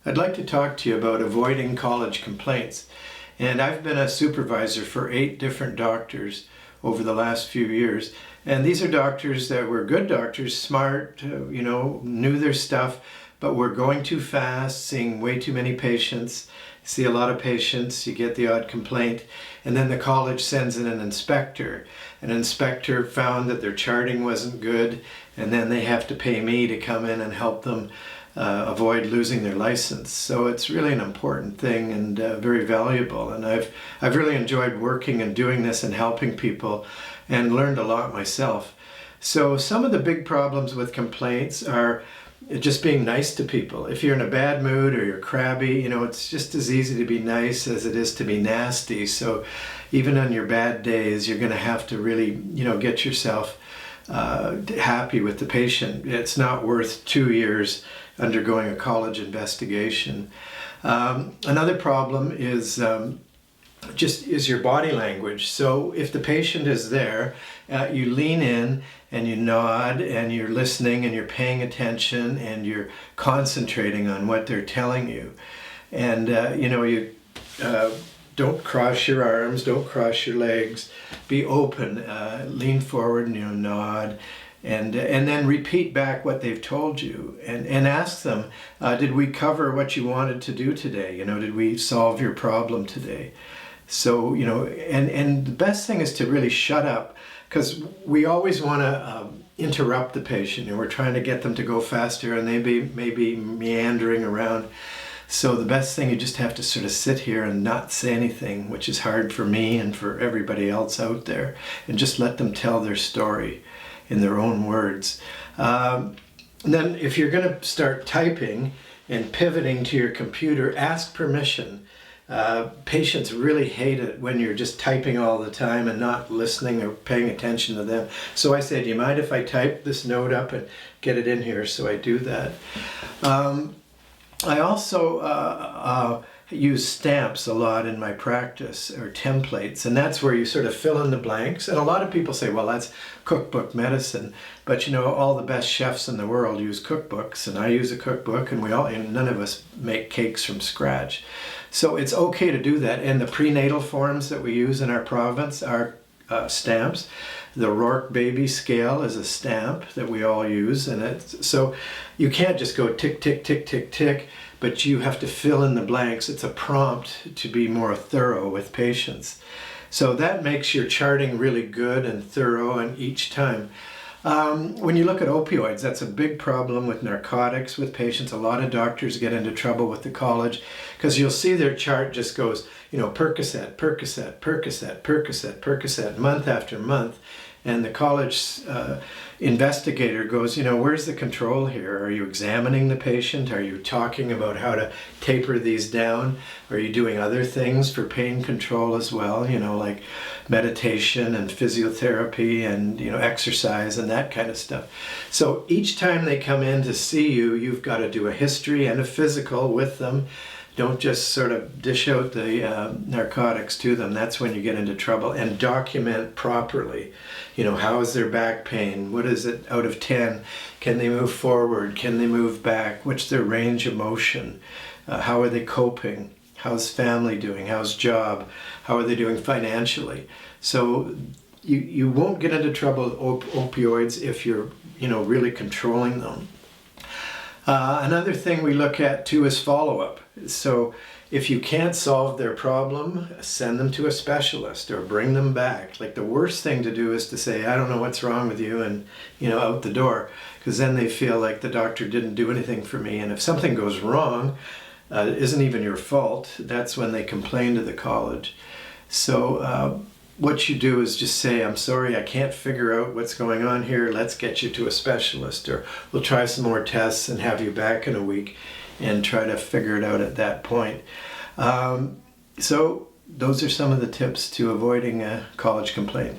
I'd like to talk to you about avoiding college complaints. And I've been a supervisor for 8 different doctors over the last few years. And these are doctors that were good doctors, smart, knew their stuff, but were going too fast, seeing way too many patients, see a lot of patients, you get the odd complaint, and then the college sends in an inspector. An inspector found that their charting wasn't good, and then they have to pay me to come in and help them avoid losing their license. So it's really an important thing and very valuable. And I've really enjoyed working and doing this and helping people and learned a lot myself. So some of the big problems with complaints are just being nice to people. If you're in a bad mood or you're crabby, it's just as easy to be nice as it is to be nasty. So even on your bad days, you're going to have to really, get yourself happy with the patient. It's not worth 2 years undergoing a college investigation. Another problem is your body language. So if the patient is there, you lean in and you nod and you're listening and you're paying attention and you're concentrating on what they're telling you. And you don't cross your arms, don't cross your legs, be open, lean forward and nod. And then repeat back what they've told you and ask them, did we cover what you wanted to do today? Did we solve your problem today? So, and the best thing is to really shut up, because we always want to interrupt the patient, and we're trying to get them to go faster, and they may be meandering around. So the best thing, you just have to sort of sit here and not say anything, which is hard for me and for everybody else out there, and just let them tell their story in their own words. And then if you're going to start typing and pivoting to your computer, ask permission. Patients really hate it when you're just typing all the time and not listening or paying attention to them. So I say, do you mind if I type this note up and get it in here? So I do that. I also use stamps a lot in my practice, or templates, and that's where you sort of fill in the blanks. And a lot of people say, well, that's cookbook medicine, but all the best chefs in the world use cookbooks, and I use a cookbook, and none of us make cakes from scratch. So it's okay to do that. And the prenatal forms that we use in our province are stamps. The Rourke baby scale is a stamp that we all use, and so you can't just go tick, tick, tick, tick, tick, but you have to fill in the blanks. It's a prompt to be more thorough with patients. So that makes your charting really good and thorough, and each time. When you look at opioids, that's a big problem with narcotics with patients. A lot of doctors get into trouble with the college because you'll see their chart just goes, Percocet, Percocet, Percocet, Percocet, Percocet, month after month. And the college investigator goes, where's the control here? Are you examining the patient? Are you talking about how to taper these down? Are you doing other things for pain control as well, like meditation and physiotherapy and, exercise and that kind of stuff. So each time they come in to see you, you've got to do a history and a physical with them. Don't just sort of dish out the narcotics to them. That's when you get into trouble. And document properly. How is their back pain? What is it out of 10? Can they move forward? Can they move back? What's their range of motion? How are they coping? How's family doing? How's job? How are they doing financially? So you won't get into trouble with opioids if you're really controlling them. Another thing we look at too is follow-up. So if you can't solve their problem, send them to a specialist or bring them back. Like, the worst thing to do is to say, I don't know what's wrong with you, and out the door, because then they feel like the doctor didn't do anything for me. And if something goes wrong, it isn't even your fault. That's when they complain to the college. So what you do is just say, I'm sorry, I can't figure out what's going on here. Let's get you to a specialist, or we'll try some more tests and have you back in a week and try to figure it out at that point. So those are some of the tips to avoiding a college complaint.